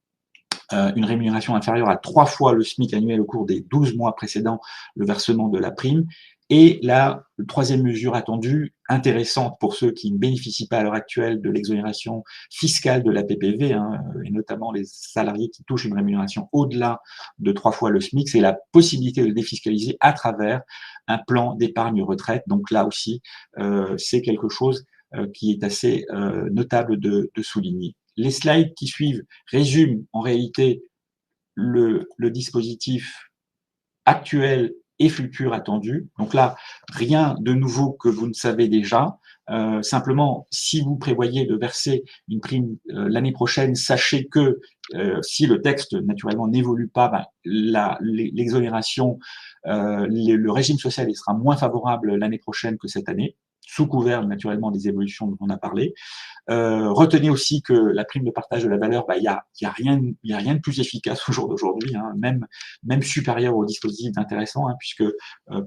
une rémunération inférieure à 3 fois le SMIC annuel au cours des 12 mois précédant le versement de la prime. Et la 3e mesure attendue, intéressante pour ceux qui ne bénéficient pas à l'heure actuelle de l'exonération fiscale de la PPV, et notamment les salariés qui touchent une rémunération au-delà de 3 fois le SMIC, c'est la possibilité de défiscaliser à travers un plan d'épargne retraite. Donc là aussi, c'est quelque chose qui est assez notable de souligner. Les slides qui suivent résument en réalité le dispositif actuel et futur attendu. Donc là, rien de nouveau que vous ne savez déjà. Simplement, si vous prévoyez de verser une prime l'année prochaine, sachez que si le texte naturellement n'évolue pas, l'exonération, le régime social il sera moins favorable l'année prochaine que cette année, sous couvert naturellement des évolutions dont on a parlé. Retenez aussi que la prime de partage de la valeur, il y a rien de plus efficace au jour d'aujourd'hui, hein, même supérieur au dispositif d'intéressement, hein, puisque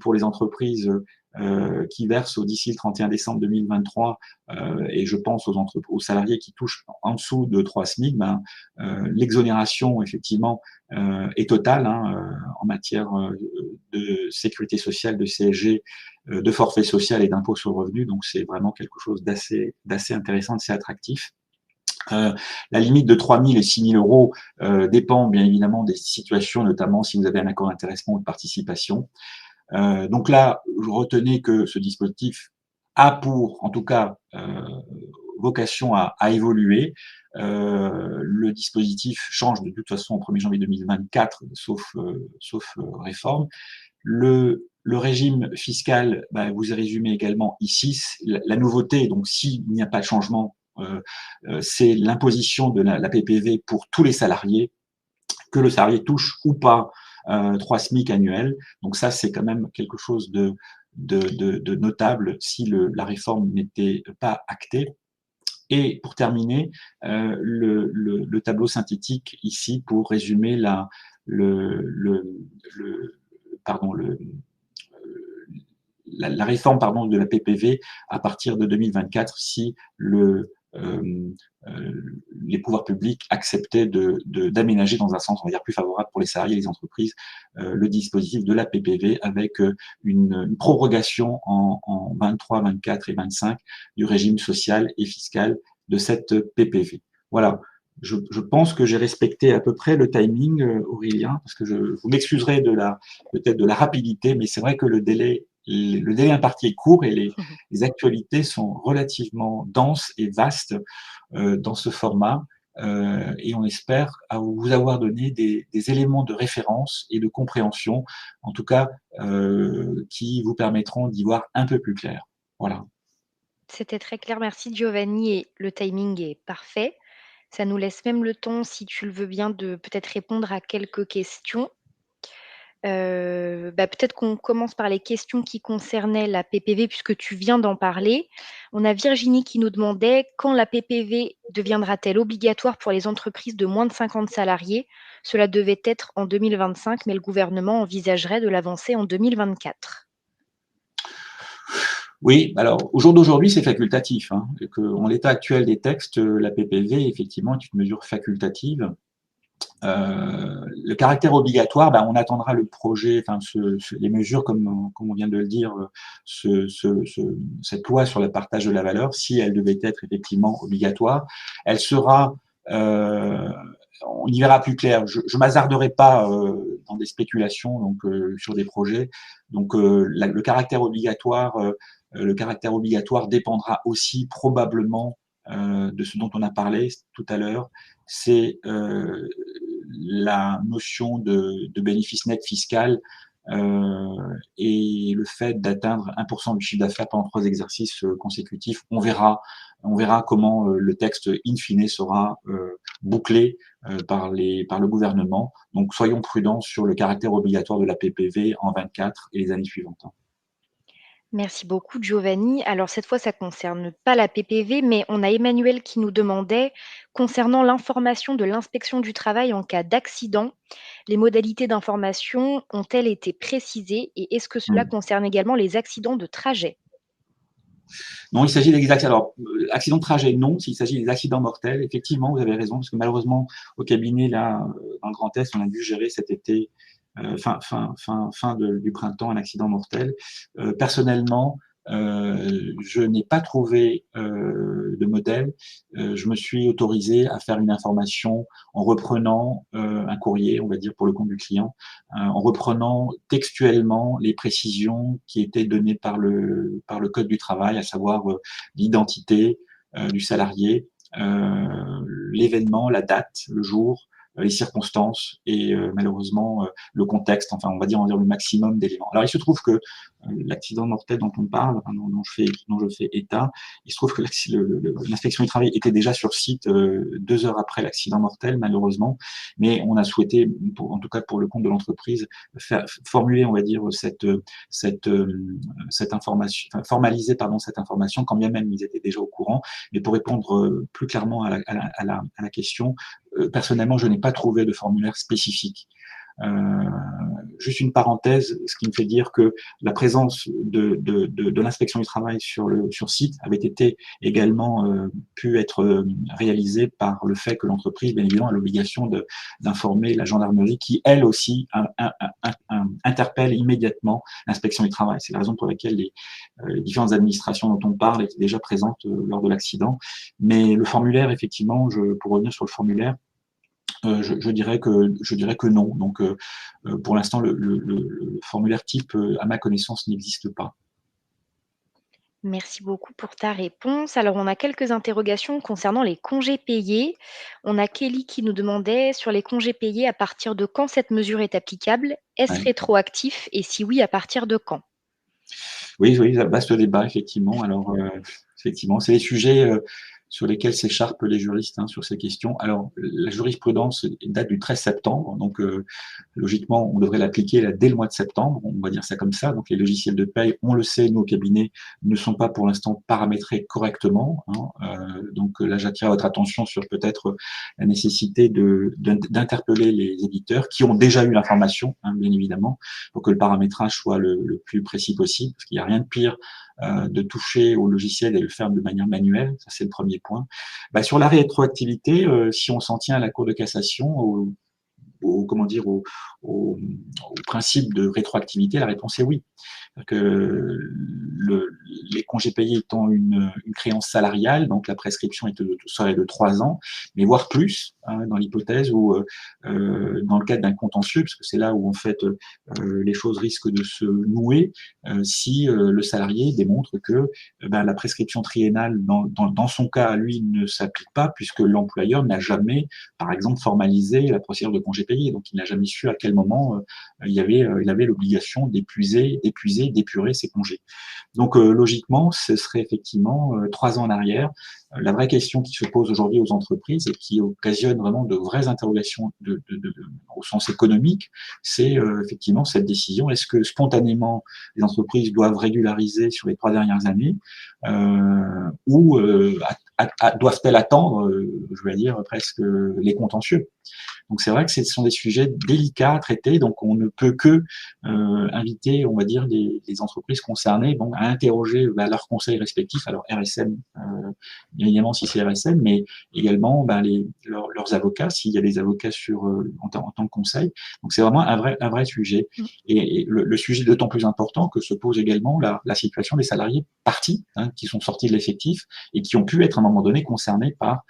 pour les entreprises qui versent d'ici le 31 décembre 2023, et je pense aux salariés qui touchent en dessous de 3 SMIC, l'exonération effectivement est totale, hein, en matière de sécurité sociale, de CSG, de forfait social et d'impôt sur le revenu. Donc, c'est vraiment quelque chose d'assez intéressant, d'assez attractif. La limite de 3 000 et 6 000 euros dépend bien évidemment des situations, notamment si vous avez un accord d'intéressement ou de participation. Donc là, retenez que ce dispositif a pour, en tout cas, vocation à évoluer. Le dispositif change de toute façon au 1er janvier 2024, sauf réforme. Le régime fiscal, vous est résumé également ici. La nouveauté, donc s'il n'y a pas de changement, c'est l'imposition de la PPV pour tous les salariés, que le salarié touche ou pas 3 SMIC annuels. Donc ça, c'est quand même quelque chose de notable si la réforme n'était pas actée. Et pour terminer, le tableau synthétique ici pour résumer la réforme de la PPV à partir de 2024 si les pouvoirs publics acceptaient d'aménager dans un sens, on va dire, plus favorable pour les salariés et les entreprises, le dispositif de la PPV avec une prorogation en 23, 24 et 25 du régime social et fiscal de cette PPV. Voilà. Je pense que j'ai respecté à peu près le timing, Aurélien, parce que vous m'excuserez peut-être de la rapidité, mais c'est vrai que le délai imparti est court et les actualités sont relativement denses et vastes dans ce format. Et on espère vous avoir donné des éléments de référence et de compréhension, en tout cas, qui vous permettront d'y voir un peu plus clair. Voilà. C'était très clair, merci Giovanni et le timing est parfait. Ça nous laisse même le temps, si tu le veux bien, de peut-être répondre à quelques questions. Peut-être qu'on commence par les questions qui concernaient la PPV puisque tu viens d'en parler. On a Virginie qui nous demandait: «Quand la PPV deviendra-t-elle obligatoire pour les entreprises de moins de 50 salariés? Cela devait être en 2025, mais le gouvernement envisagerait de l'avancer en 2024». Oui, alors au jour d'aujourd'hui, c'est facultatif, hein, et en l'état actuel des textes, la PPV, effectivement, est une mesure facultative. Le caractère obligatoire, on attendra le projet, enfin les mesures, comme on vient de le dire, cette loi sur le partage de la valeur, si elle devait être effectivement obligatoire, elle sera, on y verra plus clair. Je m'hasarderai pas dans des spéculations donc sur des projets. Donc le caractère obligatoire dépendra aussi probablement de ce dont on a parlé tout à l'heure, c'est la notion de bénéfice net fiscal et le fait d'atteindre 1% du chiffre d'affaires pendant 3 exercices consécutifs. On verra comment le texte in fine sera bouclé par le gouvernement. Donc soyons prudents sur le caractère obligatoire de la PPV en 24 et les années suivantes. Merci beaucoup Giovanni. Alors cette fois, ça ne concerne pas la PPV, mais on a Emmanuel qui nous demandait, concernant l'information de l'inspection du travail en cas d'accident, les modalités d'information ont-elles été précisées et est-ce que cela Mmh. concerne également les accidents de trajet? Non, il s'agit des accidents. Alors, accidents de trajet, non. S'il s'agit des accidents mortels, effectivement, vous avez raison, parce que malheureusement, au cabinet, là, dans le Grand Est, on a dû gérer cet été, du printemps, un accident mortel. Personnellement, je n'ai pas trouvé de modèle. Je me suis autorisé à faire une information en reprenant un courrier, on va dire, pour le compte du client, en reprenant textuellement les précisions qui étaient données par le code du travail, à savoir l'identité du salarié, l'événement, la date, le jour, les circonstances et malheureusement le contexte, enfin on va dire le maximum d'éléments. Alors il se trouve que l'accident mortel dont on parle, enfin, dont je fais état, il se trouve que l'inspection du travail était déjà sur site 2 heures après l'accident mortel, malheureusement, mais on a souhaité, en tout cas pour le compte de l'entreprise, formuler, on va dire, cette, cette information, enfin, formaliser pardon, cette information, quand bien même ils étaient déjà au courant. Mais pour répondre plus clairement à la question, personnellement, je n'ai pas trouvé de formulaire spécifique. Juste une parenthèse, ce qui me fait dire que la présence de l'inspection du travail sur site avait été également pu être réalisée par le fait que l'entreprise, bien évidemment, a l'obligation d'informer la gendarmerie qui, elle aussi, interpelle immédiatement l'inspection du travail. C'est la raison pour laquelle les différentes administrations dont on parle étaient déjà présentes lors de l'accident. Mais le formulaire, effectivement, pour revenir sur le formulaire, je dirais que non. Donc, pour l'instant, le formulaire type, à ma connaissance, n'existe pas. Merci beaucoup pour ta réponse. Alors, on a quelques interrogations concernant les congés payés. On a Kelly qui nous demandait sur les congés payés, à partir de quand cette mesure est applicable? Est-ce Ouais. rétroactif et si oui, à partir de quand? Oui, oui, vaste débat, effectivement. Alors, effectivement, c'est des sujets sur lesquels s'écharpent les juristes sur ces questions. Alors, la jurisprudence date du 13 septembre, donc logiquement, on devrait l'appliquer là, dès le mois de septembre, on va dire ça comme ça. Donc, les logiciels de paye, on le sait, nous, au cabinet, ne sont pas pour l'instant paramétrés correctement. Donc là, j'attire votre attention sur peut-être la nécessité d'interpeller les éditeurs qui ont déjà eu l'information, bien évidemment, pour que le paramétrage soit le plus précis possible, parce qu'il n'y a rien de pire de toucher au logiciel et de le faire de manière manuelle. Ça, c'est le premier point. Sur la rétroactivité, si on s'en tient à la Cour de cassation, comment dire, au principe de rétroactivité, la réponse est oui. Que les congés payés étant une créance salariale, donc la prescription serait de 3 ans, mais voire plus, dans l'hypothèse où, dans le cadre d'un contentieux, parce que c'est là où en fait les choses risquent de se nouer, si le salarié démontre que la prescription triennale, dans son cas, lui, ne s'applique pas, puisque l'employeur n'a jamais, par exemple, formalisé la procédure de congés payés, donc il n'a jamais su à quel moment il avait l'obligation d'épurer ses congés. Donc logiquement, ce serait effectivement 3 ans en arrière. La vraie question qui se pose aujourd'hui aux entreprises et qui occasionne vraiment de vraies interrogations au sens économique, c'est effectivement cette décision. Est-ce que spontanément les entreprises doivent régulariser sur les 3 dernières années ou doivent-elles attendre, je vais dire presque les contentieux? Donc c'est vrai que ce sont des sujets délicats à traiter, donc on ne peut que inviter, on va dire, les entreprises concernées à interroger leurs conseils respectifs, alors RSM, bien évidemment si c'est RSM, mais également leurs avocats, s'il y a des avocats en tant que conseil. Donc c'est vraiment un vrai sujet. Et le sujet d'autant plus important que se pose également la situation des salariés partis, qui sont sortis de l'effectif et qui ont pu être à un moment donné concernés par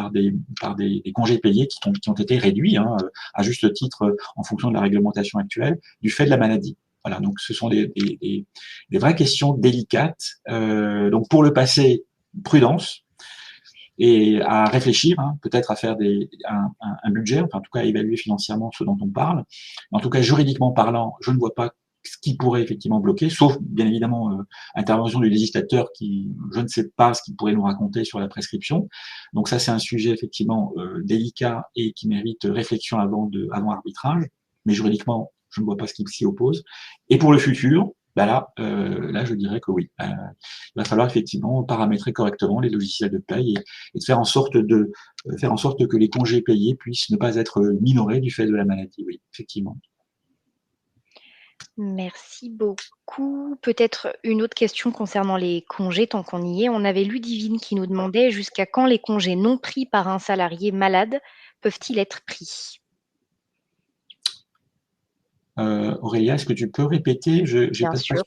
des congés payés qui ont été réduits, à juste titre, en fonction de la réglementation actuelle, du fait de la maladie. Voilà, donc ce sont des vraies questions délicates. Donc pour le passé, prudence et à réfléchir, peut-être à faire un budget, enfin en tout cas à évaluer financièrement ce dont on parle. En tout cas, juridiquement parlant, je ne vois pas ce qui pourrait effectivement bloquer, sauf bien évidemment intervention du législateur qui, je ne sais pas ce qu'il pourrait nous raconter sur la prescription. Donc ça, c'est un sujet effectivement délicat et qui mérite réflexion avant arbitrage. Mais juridiquement, je ne vois pas ce qui s'y oppose. Et pour le futur, là, je dirais que oui. Il va falloir effectivement paramétrer correctement les logiciels de paye et de faire en sorte que les congés payés puissent ne pas être minorés du fait de la maladie. Oui, effectivement. Merci beaucoup. Peut-être une autre question concernant les congés, tant qu'on y est. On avait Ludivine qui nous demandait jusqu'à quand les congés non pris par un salarié malade peuvent-ils être pris? Aurélia, est-ce que tu peux répéter? J'ai Bien pas sûr.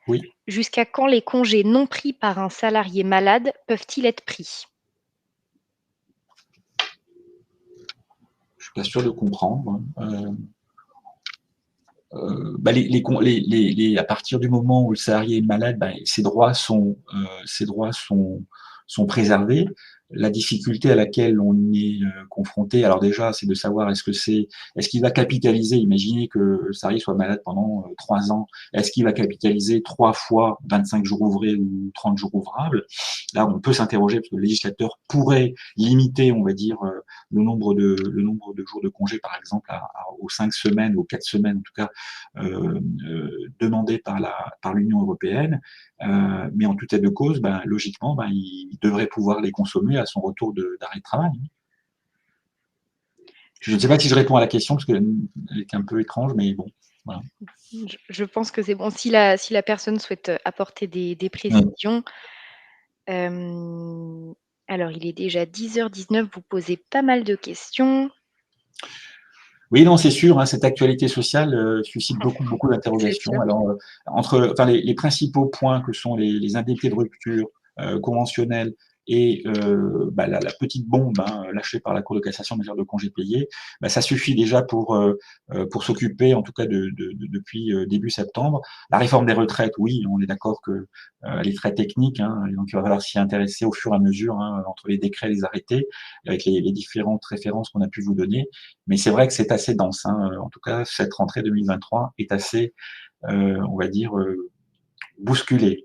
Oui, Jusqu'à quand les congés non pris par un salarié malade peuvent-ils être pris? je suis pas sûr de comprendre. À partir du moment où le salarié est malade, ses droits sont préservés. la difficulté à laquelle on est confronté, alors déjà, c'est de savoir est-ce qu'il va capitaliser, imaginez que le salarié soit malade pendant 3 ans, est-ce qu'il va capitaliser 3 fois 25 jours ouvrés ou 30 jours ouvrables? Là, on peut s'interroger parce que le législateur pourrait limiter, on va dire, le nombre de jours de congé, par exemple, aux 5 semaines, aux 4 semaines, en tout cas, demandées par l'Union européenne. Mais en tout état de cause, ben, logiquement, ben, il devrait pouvoir les consommer à son retour d'arrêt de travail. Je ne sais pas si je réponds à la question, parce qu'elle était un peu étrange, mais bon, voilà. Je pense que c'est bon. Si la personne souhaite apporter des précisions. Alors, il est déjà 10h19, vous posez pas mal de questions. Oui, non, c'est sûr, hein, cette actualité sociale suscite beaucoup C'est sûr. d'interrogations. Alors, enfin, les principaux points que sont les indemnités de rupture conventionnelles et bah, la petite bombe lâchée par la Cour de cassation en matière de congés payés, bah, ça suffit déjà pour s'occuper, en tout cas depuis début septembre. La réforme des retraites, oui, on est d'accord que elle est très technique, hein, et donc il va falloir s'y intéresser au fur et à mesure, hein, entre les décrets et les arrêtés, avec les différentes références qu'on a pu vous donner. Mais c'est vrai que c'est assez dense, hein. En tout cas, cette rentrée 2023 est assez, on va dire, bousculée.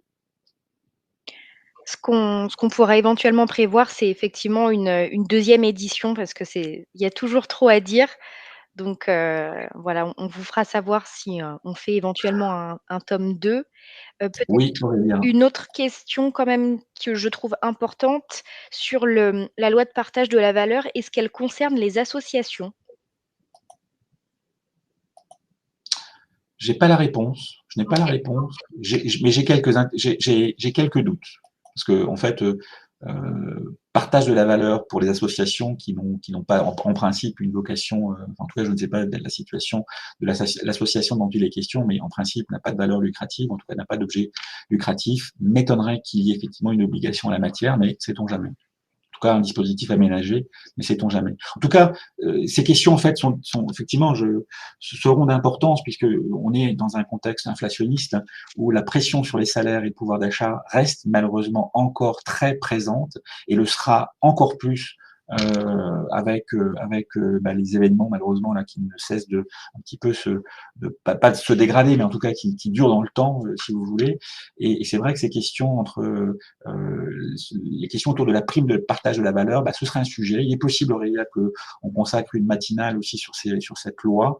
Ce qu'on pourrait éventuellement prévoir, c'est effectivement une 2e édition parce que il y a toujours trop à dire. Donc voilà, on vous fera savoir si, on fait éventuellement un tome 2. Peut-être Oui, Aurélien. une autre question quand même que je trouve importante sur la loi de partage de la valeur, est-ce qu'elle concerne les associations? J'ai pas la réponse. Je n'ai pas la OK. réponse. Mais j'ai quelques doutes. Parce que, en fait, partage de la valeur pour les associations qui n'ont pas, en principe, une vocation, en tout cas, je ne sais pas de la situation de l'association dont il est question, mais en principe, n'a pas de valeur lucrative, en tout cas, n'a pas d'objet lucratif. M'étonnerait qu'il y ait effectivement une obligation en la matière, mais sait-on jamais. En tout cas un dispositif aménagé, mais sait-on jamais. En tout cas, ces questions en fait sont effectivement seront d'importance puisque on est dans un contexte inflationniste où la pression sur les salaires et le pouvoir d'achat reste malheureusement encore très présente et le sera encore plus avec bah, les événements malheureusement là qui ne cessent de un petit peu pas de se dégrader, mais en tout cas qui durent dans le temps, si vous voulez. Et c'est vrai que ces questions les questions autour de la prime de partage de la valeur, bah, ce serait un sujet. Il est possible, Aurélia, qu'on consacre une matinale aussi sur cette loi,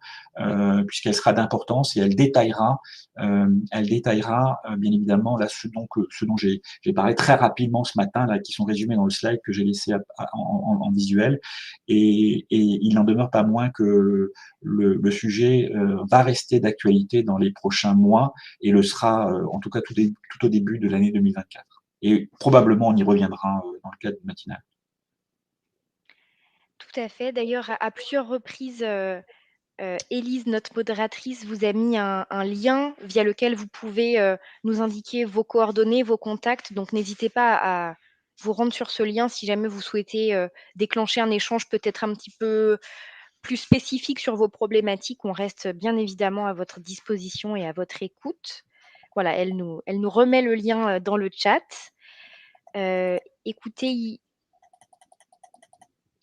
puisqu'elle sera d'importance et elle détaillera bien évidemment là ce dont j'ai parlé très rapidement ce matin, là, qui sont résumés dans le slide que j'ai laissé en visuel. Et il n'en demeure pas moins que le sujet va rester d'actualité dans les prochains mois et le sera en tout cas tout au début de l'année 2024. Et probablement on y reviendra dans le cadre du matinal. Tout à fait. D'ailleurs, à plusieurs reprises, Élise, notre modératrice, vous a mis un lien via lequel vous pouvez, nous indiquer vos coordonnées, vos contacts. Donc n'hésitez pas à vous rendre sur ce lien si jamais vous souhaitez, déclencher un échange peut-être un petit peu plus spécifique sur vos problématiques. On reste bien évidemment à votre disposition et à votre écoute. Voilà, elle nous remet le lien, dans le chat. Écoutez,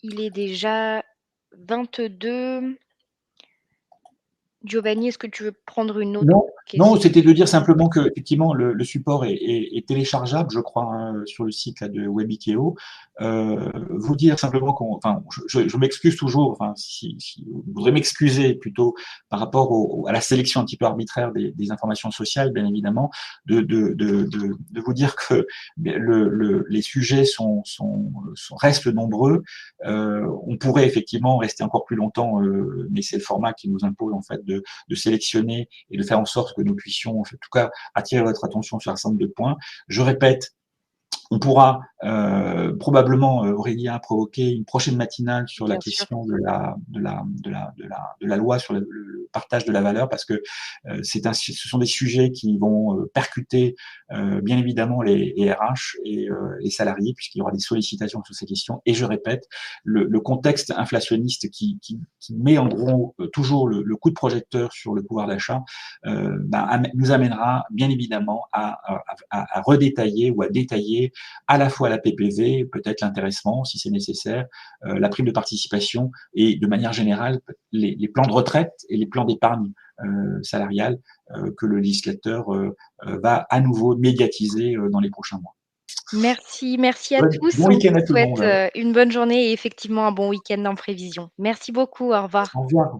il est déjà 22. Giovanni, est-ce que tu veux prendre une autre Non, non, question? c'était de dire simplement que effectivement le support est téléchargeable, je crois, hein, sur le site là, de Webikeo. Vous dire simplement enfin, je m'excuse toujours, enfin, si vous voudrez m'excuser plutôt par rapport à la sélection un petit peu arbitraire des informations sociales, bien évidemment, de vous dire que les sujets restent nombreux. On pourrait effectivement rester encore plus longtemps, mais c'est le format qui nous impose en fait de sélectionner et de faire en sorte que nous puissions, en tout cas, attirer votre attention sur un certain nombre de points. Je répète, on pourra probablement, Aurélien, provoquer une prochaine matinale sur la Bien sûr. question de la loi sur le partage de la valeur, parce que ce sont des sujets qui vont percuter bien évidemment les RH et les salariés, puisqu'il y aura des sollicitations sur ces questions. Et je répète, le contexte inflationniste qui met en gros toujours le coup de projecteur sur le pouvoir d'achat nous amènera bien évidemment à redétailler ou à détailler à la fois fois la PPV, peut-être l'intéressement si c'est nécessaire, la prime de participation et de manière générale les plans de retraite et les plans d'épargne salariale que le législateur va à nouveau médiatiser dans les prochains mois. Merci à tous. Bon On week-end vous à tout le souhaite, monde. une bonne journée et effectivement un bon week-end en prévision. Merci beaucoup, au revoir. Au revoir.